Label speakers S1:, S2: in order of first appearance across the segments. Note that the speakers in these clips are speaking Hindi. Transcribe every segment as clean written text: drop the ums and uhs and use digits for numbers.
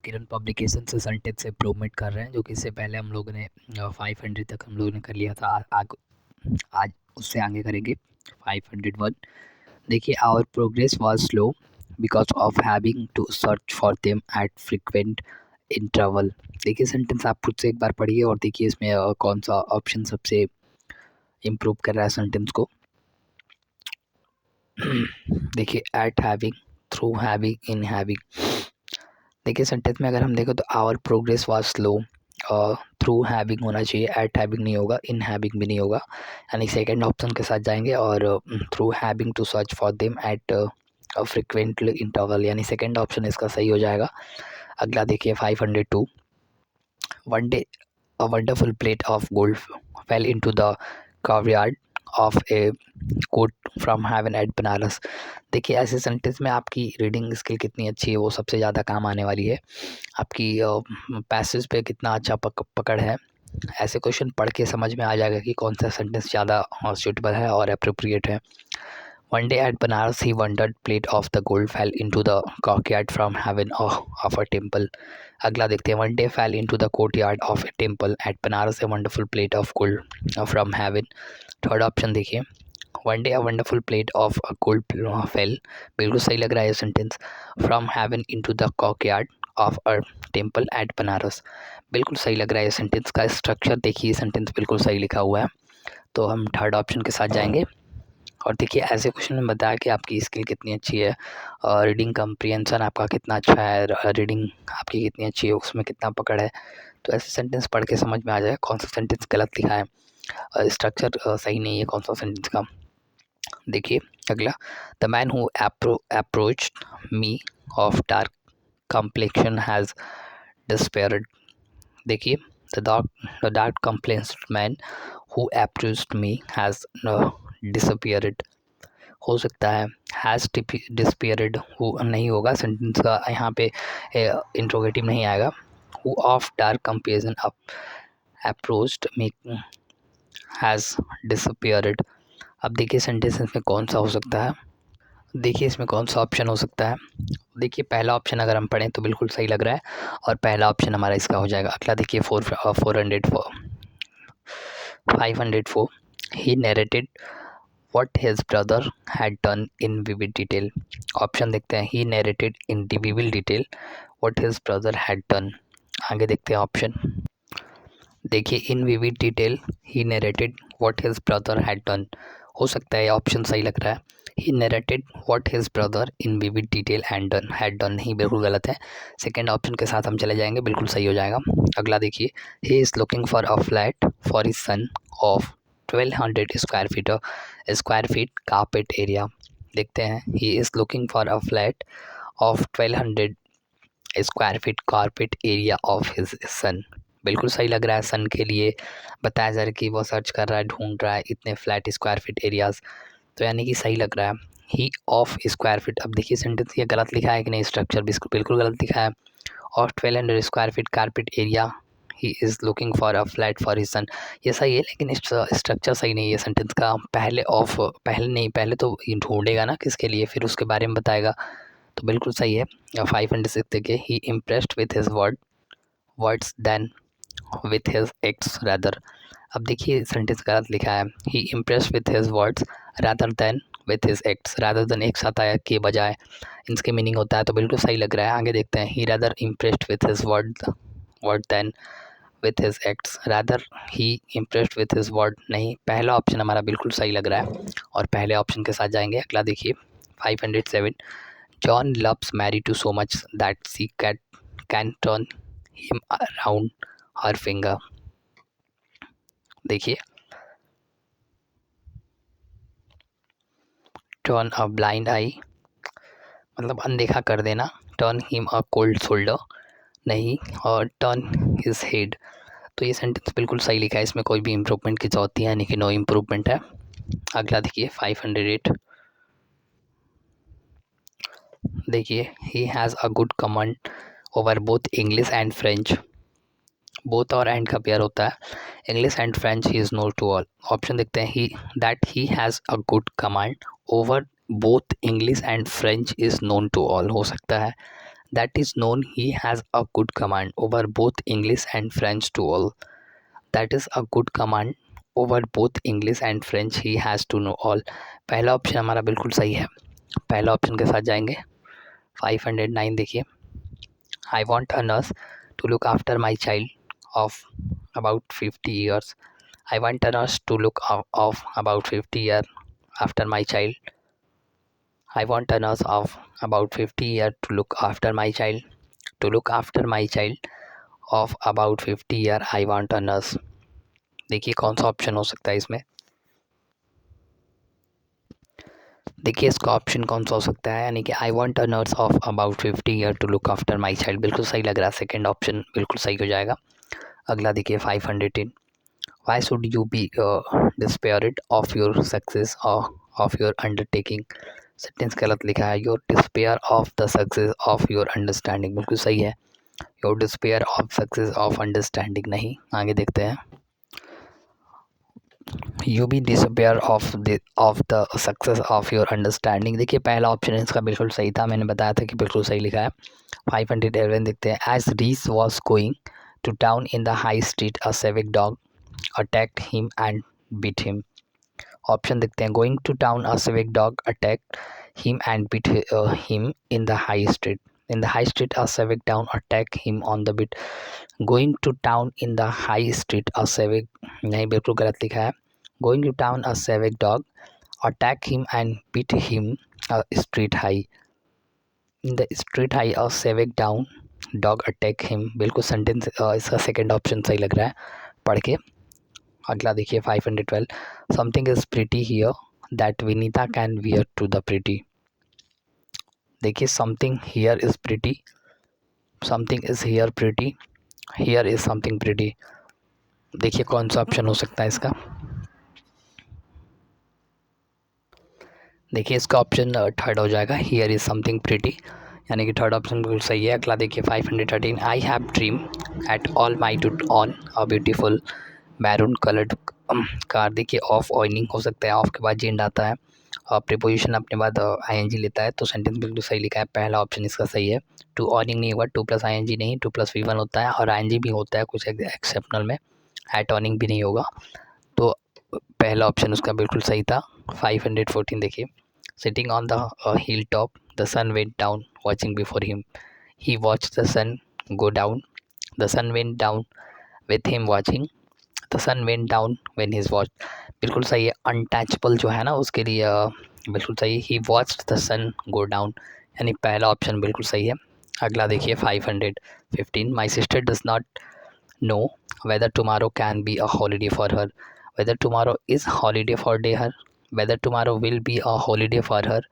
S1: किरण पब्लिकेशन से सेंटेंस इम्प्रूवमेंट कर रहे हैं, जो कि इससे पहले हम लोगों ने 500 तक हम लोगों ने कर लिया था। आज उससे आगे करेंगे 501। देखिए, our progress was slow because of having to search for them at frequent interval. देखिए, सेंटेंस आप खुद से एक बार पढ़िए और देखिए इसमें कौन सा ऑप्शन सबसे इम्प्रूव कर रहा है सेंटेंस को। देखिए, at having, through having, in having. देखिए, सेंटेंस में अगर हम देखें तो our progress was slow, through having होना चाहिए, एट हैविंग नहीं होगा, इन हैविंग भी नहीं होगा, यानी सेकंड ऑप्शन के साथ जाएंगे। और through having to search for them at frequent interval, यानी सेकंड ऑप्शन इसका सही हो जाएगा। अगला देखिए 502। One day a wonderful plate of gold fell into the courtyard of a coat from heaven at Banaras. देखिए, ऐसे सेंटेंस में आपकी रीडिंग स्किल कितनी अच्छी है वो सबसे ज़्यादा काम आने वाली है। आपकी पैसेज पे कितना अच्छा पकड़ है। ऐसे क्वेश्चन पढ़ के समझ में आ जाएगा कि कौन सा सेंटेंस ज़्यादा सूटेबल है और अप्रोप्रिएट है। One day at Banaras he wondered plate of the gold fell into the courtyard from heaven of a temple. अगला देखते हैं, one day fell into the courtyard of a temple at Banaras a wonderful plate of gold from heaven. Third option देखिए, one day a wonderful plate of gold fell, बिल्कुल सही लग रहा है ये sentence, from heaven into the courtyard of a temple at Banaras. बिल्कुल सही लग रहा है ये सेंटेंस का स्ट्रक्चर देखिए, सेंटेंस बिल्कुल सही लिखा हुआ है। तो हम थर्ड ऑप्शन के साथ जाएंगे। और देखिए, ऐसे क्वेश्चन में बताया कि आपकी स्किल कितनी अच्छी है, रीडिंग कम्प्रीहेंशन आपका कितना अच्छा है, रीडिंग आपकी कितनी अच्छी है, उसमें कितना पकड़ है। तो ऐसे सेंटेंस पढ़ के समझ में आ जाए कौन सा सेंटेंस गलत लिखा है, स्ट्रक्चर सही नहीं है कौन सा सेंटेंस का। देखिए अगला, the man who approached me of dark complexion has despaired। देखिए, the dark complexioned man who approached me has disappeared। हो सकता है has disappeared who नहीं होगा, सेंटेंस का यहाँ पे इंट्रोगेटिव नहीं आएगा। who of dark complexion approached me has disappeared। अब देखिए सेंटेंस में कौन सा हो सकता है, देखिए इसमें कौन सा ऑप्शन हो सकता है। देखिए, पहला ऑप्शन अगर हम पढ़ें तो बिल्कुल सही लग रहा है और पहला ऑप्शन हमारा इसका हो जाएगा। अगला देखिए 504। He narrated what his brother had done in vivid detail. Option देखते हैं, he narrated in vivid detail what his brother had done. आगे देखते हैं ऑप्शन। देखिए, in vivid detail he narrated what his brother had done, हो सकता है ऑप्शन सही लग रहा है। He narrated what his brother in vivid detail and done had done नहीं, बिल्कुल गलत है। सेकंड ऑप्शन के साथ हम चले जाएंगे, बिल्कुल सही हो जाएगा। अगला देखिए, he is looking for a flat for his son of 1200 square feet carpet area. देखते हैं, he is looking for a flat of 1200 square feet carpet area of his son. बिल्कुल सही लग रहा है, सन के लिए बताया जा रहा है कि वो सर्च कर रहा है, ढूंढ रहा है इतने फ्लैट स्क्वायर फीट एरियाज़, तो यानी कि सही लग रहा है। ही ऑफ स्क्वायर फीट, अब देखिए सेंटेंस ये गलत लिखा है कि नहीं, स्ट्रक्चर बिल्कुल गलत लिखा है। Of 1200 square feet carpet area he is looking for a flat for his son, ये सही है लेकिन स्ट्रक्चर सही नहीं है सेंटेंस का। पहले तो ढूंढेगा ना किसके लिए, फिर उसके बारे में बताएगा, तो बिल्कुल सही है। 506 देखिए, he impressed with his words than with his acts rather. अब देखिए सेंटेंस गलत लिखा है, he impressed with his words rather than with his acts, rather than एक साथ आया के बजाय, इसके मीनिंग होता है, तो बिल्कुल सही लग रहा है। आगे देखते हैं, he rather impressed with his word than with his acts, rather he impressed with his word नहीं, पहला ऑप्शन हमारा बिल्कुल सही लग रहा है और पहले ऑप्शन के साथ जाएंगे। अगला देखिए 507। John loves Mary too so much that she can turn him around her finger. देखिए, टर्न अ ब्लाइंड आई मतलब अनदेखा कर देना, turn him a cold shoulder नहीं, और टर्न हिज हेड, तो ये सेंटेंस बिल्कुल सही लिखा है, इसमें कोई भी इम्प्रूवमेंट की जरूरत है, यानी कि नो इम्प्रूवमेंट है। अगला देखिए 508। देखिए, he has a good command over both English and French, both और एंड का पेयर होता है, English and French he is known to all. Option देखते हैं, he has a good command over both English and French is known to all, हो सकता है that is known he has a good command over both English and French to all. That is a good command over both English and French he has to know all. पहला ऑप्शन हमारा बिल्कुल सही है, पहला ऑप्शन के साथ जाएंगे। 509 देखिए, I want a nurse to look after my child of about 50 years. I want a nurse to look of about 50 year after my child. I want a nurse of about 50 year to look after my child. To look after my child of about 50 year I want a nurse। देखिए कौन सा ऑप्शन हो सकता है इसमें, देखिए इसका ऑप्शन कौन सा हो सकता है, यानी कि I want a nurse of about 50 year to look after my child बिल्कुल सही लग रहा है, सेकेंड ऑप्शन बिल्कुल सही हो जाएगा। अगला देखिए 510, why should you be despaired of your success of your undertaking. Sentence गलत लिखा है, your despair of the success of your understanding बिल्कुल सही है, your despair of success of understanding नहीं। आगे देखते हैं, you be despair of the success of your understanding. देखिए पहला ऑप्शन इसका बिल्कुल सही था, मैंने बताया था कि बिल्कुल सही लिखा है। 511 देखते हैं, as Reece was going to town in the high street a civic dog attacked him and beat him. Option देखते हैं, going to town a civic dog attacked him and beat him in the high street. In the high street a civic dog attack him on the beat. Going to town in the high street a civic, नहीं बिल्कुल गलत लिखा है, going to town a civic dog attack him and beat him a street high. In the street high a civic down dog attack him, बिल्कुल सेंटेंस इसका सेकेंड ऑप्शन सही लग रहा है पढ़ के। अगला देखिए 512, something is pretty here that Vinita can wear to the pretty. देखिए something here is pretty, something is here pretty, here is something pretty. देखिए कौन सा ऑप्शन हो सकता है इसका, देखिए इसका ऑप्शन थर्ड हो जाएगा, हियर इज समथिंग प्रिटी, यानी कि थर्ड ऑप्शन बिल्कुल सही है। अगला देखिए 513, I have dream at all my to on a beautiful maroon coloured car. देखिए ऑफ ऑइनिंग हो सकता है, ऑफ के बाद जेंड आता है और प्रीपोजिशन अपने बाद आईएनजी लेता है, तो सेंटेंस बिल्कुल सही लिखा है, पहला ऑप्शन इसका सही है। टू ऑनिंग नहीं होगा, टू प्लस आईएनजी नहीं, टू प्लस वी वन होता है और आईएनजी भी होता है कुछ एक्सेप्शनल में, एट ऑनिंग भी नहीं होगा, तो पहला ऑप्शन उसका बिल्कुल सही था। 514 देखिए, sitting on the hill top the sun went down watching before him, he watch the sun go down, the sun went down with him watching, the sun went down when his watch, बिल्कुल सही है। अनटचेबल जो है ना उसके लिए बिल्कुल सही, he watched the sun go down, यानी पहला ऑप्शन बिल्कुल सही है। अगला देखिए 515, my sister does not know whether tomorrow can be a holiday for her, whether tomorrow is holiday for day her, whether tomorrow will be a holiday for her,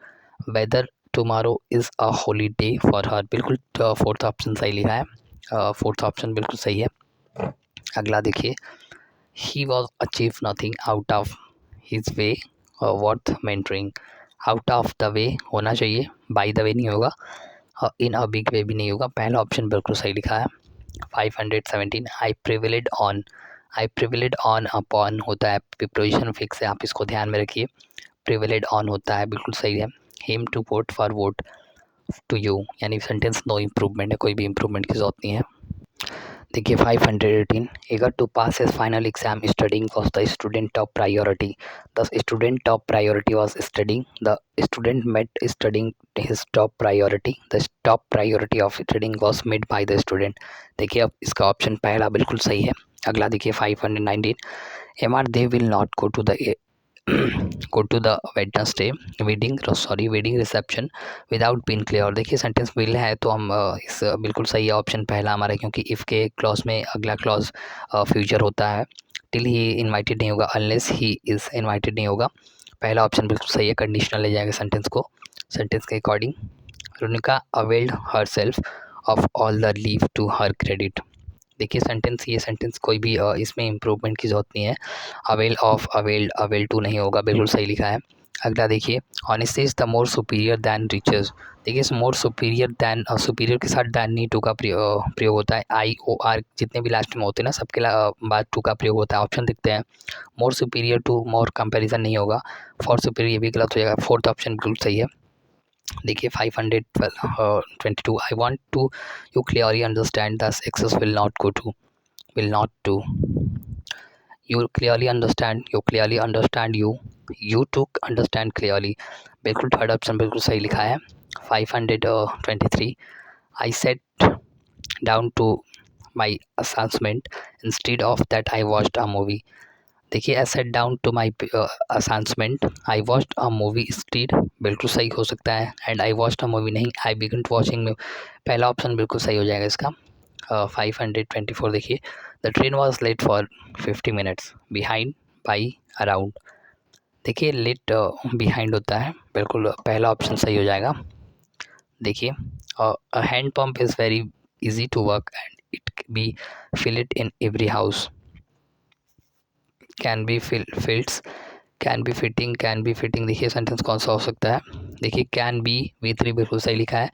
S1: whether tomorrow is a holiday for her, बिल्कुल फोर्थ ऑप्शन सही लिखा है, फोर्थ ऑप्शन बिल्कुल सही है। अगला देखिए, he was achieved nothing out of his way worth mentoring। out of the way होना चाहिए, by the way नहीं होगा, in a big way भी नहीं होगा, पहला ऑप्शन बिल्कुल सही लिखा है। 517, I privileged on, I privileged on upon होता है, प्रीपोजिशन फिक्स है, आप इसको ध्यान में रखिए, privileged on होता है, बिल्कुल सही है। him to vote for vote to you, यानी सेंटेंस नो इम्प्रूवमेंट है, कोई भी इम्प्रूवमेंट की जरूरत नहीं है। देखिए 518, eager to pass his final exam studying was the student top priority, the student top priority was studying, the student met studying his top priority, the top priority of studying was made by the student। देखिए अब इसका ऑप्शन पहला बिल्कुल सही है। अगला देखिए 519, M R they will not go to the go to the Wednesday wedding reception without being clear। देखिए सेंटेंस विल है तो हम इस बिल्कुल सही है ऑप्शन पहला हमारा, क्योंकि इफ़ के क्लॉज में अगला क्लॉज फ्यूचर होता है, टिल ही इनवाइटेड नहीं होगा, अनलेस ही इज़ इनवाइटेड नहीं होगा, पहला ऑप्शन बिल्कुल सही है, कंडीशनल ले जाएगा सेंटेंस को, सेंटेंस के according. Runika availed herself of all the leave to her credit. देखिए सेंटेंस, ये सेंटेंस कोई भी इसमें इम्प्रूवमेंट की ज़रूरत नहीं है, avail of availed avail to नहीं होगा, बिल्कुल सही लिखा है। अगला देखिए, honesty is the more superior than riches. देखिए इस मोर सुपीरियर दैन, सुपीरियर के साथ दैन नहीं टू का प्रयोग होता है, आई ओ आर जितने भी लास्ट में होते हैं ना सबके बाद टू का प्रयोग होता है। ऑप्शन दिखते हैं, मोर सुपीरियर टू मोर कंपेरिजन नहीं होगा, फॉर सुपीरियर ये भी गलत हो जाएगा, फोर्थ ऑप्शन बिल्कुल सही है। देखिए 522 I want to you clearly understand the success will not to you clearly understand you to understand clearly। बिल्कुल थर्ड ऑप्शन बिल्कुल सही लिखा है। 523 I sat down to my assignment instead of that I watched a movie। देखिए I sat down to my assignment I watched a movie instead बिल्कुल सही हो सकता है, and I watched a movie नहीं, I began watching पहला ऑप्शन बिल्कुल सही हो जाएगा इसका। 524 देखिए the train was late for 50 minutes behind by around. देखिए लेट बिहाइंड होता है, बिल्कुल पहला ऑप्शन सही हो जाएगा। देखिए hand pump is very easy to work and it be fill it in every house. Can be fields can be fitting देखिए सेंटेंस कौन सा हो सकता है। देखिए कैन बी V3 बिल्कुल सही लिखा है,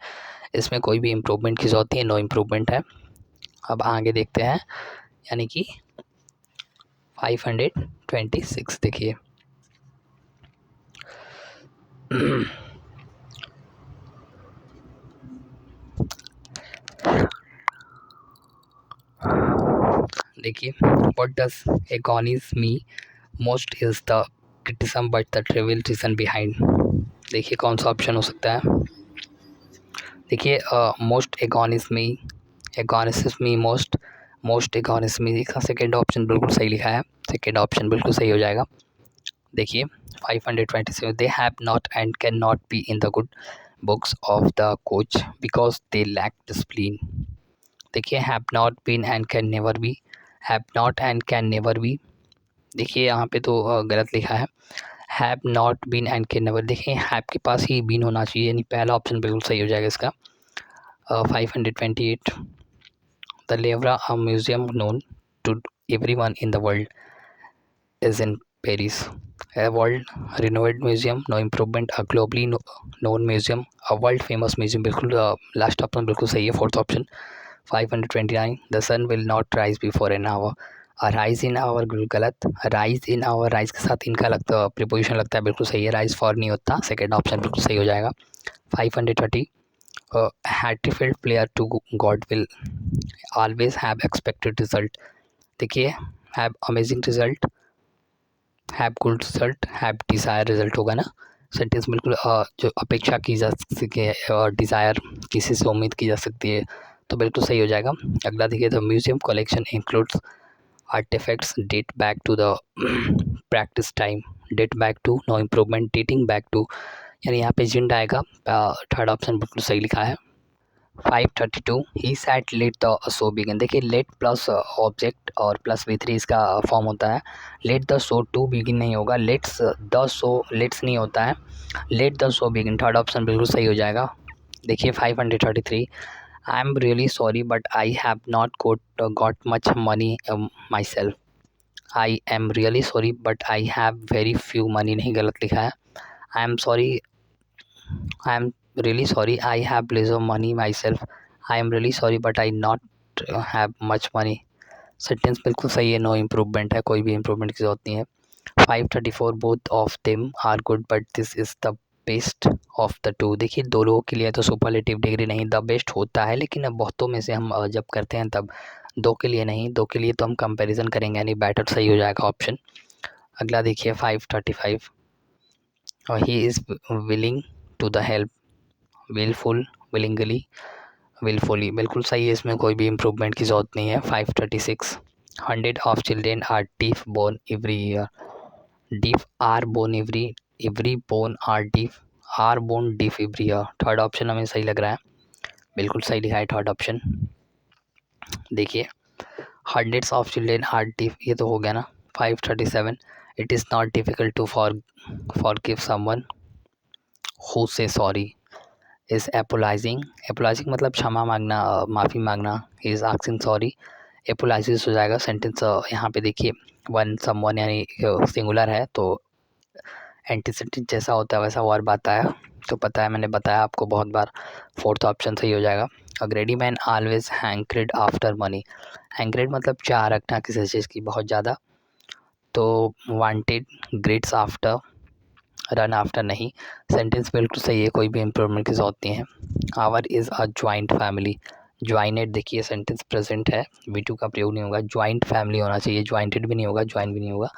S1: इसमें कोई भी इम्प्रूवमेंट की जरूरत नहीं है, नो इम्प्रूवमेंट है। अब आगे देखते हैं, यानी कि 526 देखिए देखिए what does agonises me most is the criticism but the trivial reason behind. देखिए कौन सा ऑप्शन हो सकता है। देखिए मोस्ट एगोनिस मी मोस्ट एगोनिस मी, इसका सेकेंड ऑप्शन बिल्कुल सही लिखा है, सेकेंड ऑप्शन बिल्कुल सही हो जाएगा। देखिए 527 they have not and can not be in the good books of the coach because they lack discipline. देखिए have not been and can never be, have not and can never be. देखिए यहाँ पे तो गलत लिखा है, have not been and can never. देखिए हैव के पास ही बीन होना चाहिए, यानी पहला ऑप्शन बिल्कुल सही हो जाएगा इसका। 528 the Louvre a museum known to everyone in the world is in Paris, a world renowned museum, no improvement, a globally known museum, a world famous museum। बिल्कुल लास्ट ऑप्शन बिल्कुल सही है, fourth option. 529 the sun will not rise before an hour, rise in hour गलत, राइज इन आवर, राइज के साथ इनका लगता प्रीपोजिशन लगता है, बिल्कुल सही है, राइज फॉर नहीं होता, सेकेंड ऑप्शन बिल्कुल सही हो जाएगा। 530 हैट्रीफील्ड player to God will always have expected result. देखिए have amazing result, have good result, have desire result होगा ना। सेंटेंस बिल्कुल जो अपेक्षा की जा सकती है और डिज़ायर किसी से उम्मीद की जा सकती है, तो बिल्कुल सही हो जाएगा। अगला देखिए the museum collection includes artefacts date back to the practice time, date back to, no improvement, dating back to, यानी यहाँ पे जिंड आएगा, थर्ड ऑप्शन बिल्कुल सही लिखा है। 532 he sat let the show begin. देखिए लेट प्लस ऑब्जेक्ट और प्लस V3 इसका फॉर्म होता है। Let the show to begin नहीं होगा, लेट्स द शो, लेट्स नहीं होता है, let the show begin, third option बिल्कुल सही हो जाएगा। देखिए 533 I am really sorry but I have not got much money myself, I am really sorry but I have very few money नहीं, गलत लिखा है। I am sorry, I am really sorry I have little money myself, I am really sorry but I not have much money। Sentence बिल्कुल सही है, नो इम्प्रूवमेंट है, कोई भी इम्प्रूवमेंट की जरूरत नहीं है। 534 both of them are good but this is the best of the two. देखिए दो लोगों के लिए तो सुपरलेटिव डिग्री नहीं, द बेस्ट होता है, लेकिन अब बहुतों में से हम जब करते हैं तब दो के लिए नहीं, दो के लिए तो हम कंपैरिजन करेंगे, यानी बेटर सही हो जाएगा ऑप्शन। अगला देखिए 535 he is willing to the help, wilful, willingly, wilfully, बिल्कुल सही है, इसमें कोई भी इम्प्रूवमेंट की ज़रूरत नहीं है। 536 100 of children are deaf born every year, deaf are born every born are born deaf every year, third option हमें सही लग रहा है, बिल्कुल सही लिखा है थर्ड ऑप्शन। देखिए hundreds of children are deaf, ये तो हो गया ना। 537 it is not difficult to forgive someone who say sorry, is apologising, apologising मतलब क्षमा मांगना, माफ़ी मांगना, इज़ आस्किंग सॉरी, एपोलाइजिस हो जाएगा। सेंटेंस यहाँ पे देखिए वन समवन यानी सिंगुलर है, तो एंटीसेंटेंस जैसा होता है वैसा वर्ब आता है, तो पता है, मैंने बताया आपको बहुत बार, फोर्थ ऑप्शन सही हो जाएगा। A greedy man always hankered after money, hankered मतलब चाह रखना किसी चीज़ की बहुत ज़्यादा, तो wanted grades after run after नहीं, सेंटेंस बिल्कुल सही है, कोई भी इम्प्रूवमेंट की ज़रूरत नहीं है। Our is a joint family, joined देखिए सेंटेंस प्रेजेंट है, V2 का प्रयोग नहीं होगा, ज्वाइंट फैमिली होना चाहिए, ज्वाइंटेड भी नहीं होगा, ज्वाइन भी नहीं होगा,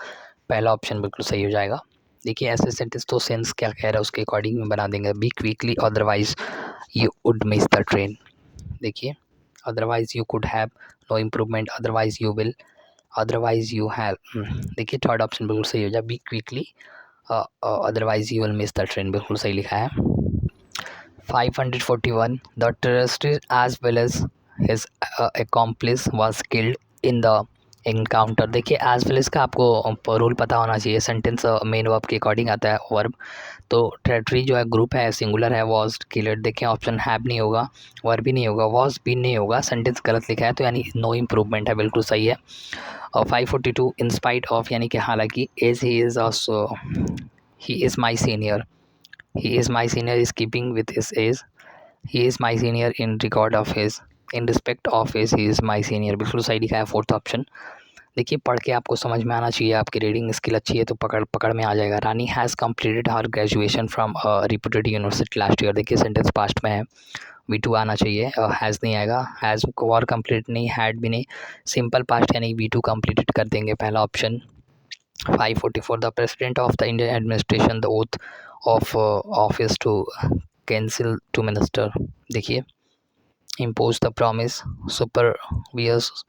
S1: पहला ऑप्शन बिल्कुल सही हो जाएगा। देखिए ऐसे सेंटेंस तो सेंस क्या कह रहा है उसके अकॉर्डिंग में बना देंगे। Be quickly otherwise you would miss the train, देखिए otherwise you could have, no improvement, otherwise you will, otherwise you have, देखिए थर्ड ऑप्शन बिल्कुल सही हो जाए, be quickly otherwise you will miss the train, बिल्कुल सही लिखा है। 541 the terrorist as well as his accomplice was killed in the encounter, देखिए एज वेल एज का आपको रूल पता होना चाहिए, सेंटेंस मेन वर्ब के अकॉर्डिंग आता है वर्ब, तो टेरिटरी जो है ग्रुप है सिंगुलर है, वॉज किल्ड, देखिए ऑप्शन हैव नहीं होगा, वर्ब भी नहीं होगा, वॉज भी नहीं होगा, सेंटेंस गलत लिखा है तो यानी नो इम्प्रूवमेंट है, बिल्कुल सही है। और 542 इन स्पाइट ऑफ यानी कि हालांकि as he is also, he is my senior, he is my senior is keeping with his age, he is my senior in regard of his, in respect of his, he is my senior, बिल्कुल सही लिखा है फोर्थ ऑप्शन। देखिए पढ़ के आपको समझ में आना चाहिए, आपकी रीडिंग स्किल अच्छी है तो पकड़ में आ जाएगा। Rani has completed her graduation from reputed university last year, देखिए सेंटेंस पास्ट में है, V2 आना चाहिए, हैज़ नहीं आएगा, हैज़ और कंप्लीट नहीं, हैड भी नहीं, सिंपल पास्ट यानी V2 कंप्लीटेड कर देंगे, पहला option. 544 the president of the Indian administration the oath of office to cancel two minister, देखिए impose the promise, supervisors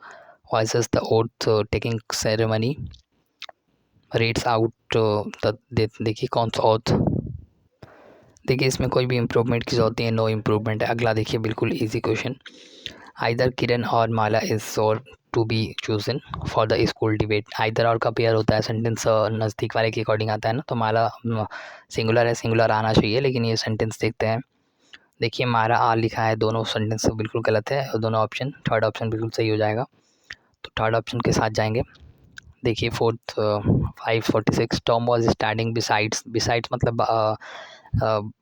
S1: voices the oath taking ceremony, reads out देखिए कौन सा oath, देखिए इसमें कोई भी इम्प्रूवमेंट की ज़रूरत नहीं है, नो इम्प्रूवमेंट है। अगला देखिए बिल्कुल easy question, either Kiran or Mala is sure to be chosen for the school debate, either or का पेयर होता है, सेंटेंस नज़दीक वाले के अकॉर्डिंग आता है ना, तो माला सिंगुलर है, सिंगुलर आना चाहिए, लेकिन ये सेंटेंस देखते हैं, देखिए मारा आ लिखा है, दोनों सेंटेंस बिल्कुल गलत है और दोनों ऑप्शन, थर्ड ऑप्शन बिल्कुल सही हो जाएगा, तो थर्ड ऑप्शन के साथ जाएंगे। देखिए fourth 546 Tom was standing besides, besides मतलब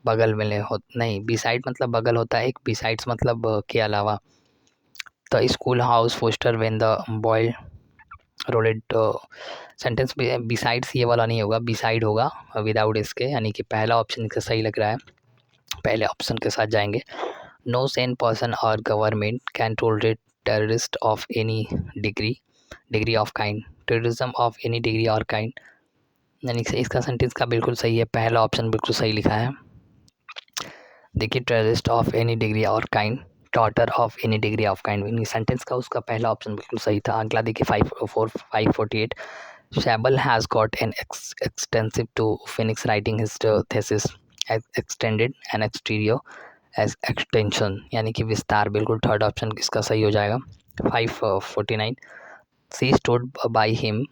S1: बगल में हो नहीं, बिसाइड मतलब बगल होता है, एक बिसाइड्स मतलब के अलावा, the school house foster when the boy rolled, sentence besides ये वाला नहीं होगा, बिसाइड होगा विदाउट इसके, यानी कि पहला ऑप्शन इसका सही लग रहा है, पहले ऑप्शन के साथ जाएंगे। नो सेन पर्सन और government can tolerate terrorist of any degree of kind, terrorism of any degree और काइंड, यानी कि इसका सेंटेंस का बिल्कुल सही है, पहला ऑप्शन बिल्कुल सही लिखा है। देखिए टेररिस्ट ऑफ एनी डिग्री और kind, daughter of any degree of kind, sentence का उसका पहला ऑप्शन बिल्कुल सही था। अगला देखिए 548 Shaibal has got an extensive to finish writing his thesis extended an exterior edge extension, यानी कि विस्तार, बिल्कुल थर्ड ऑप्शन इसका सही हो जाएगा। 549 सी स्टूड बाई हिम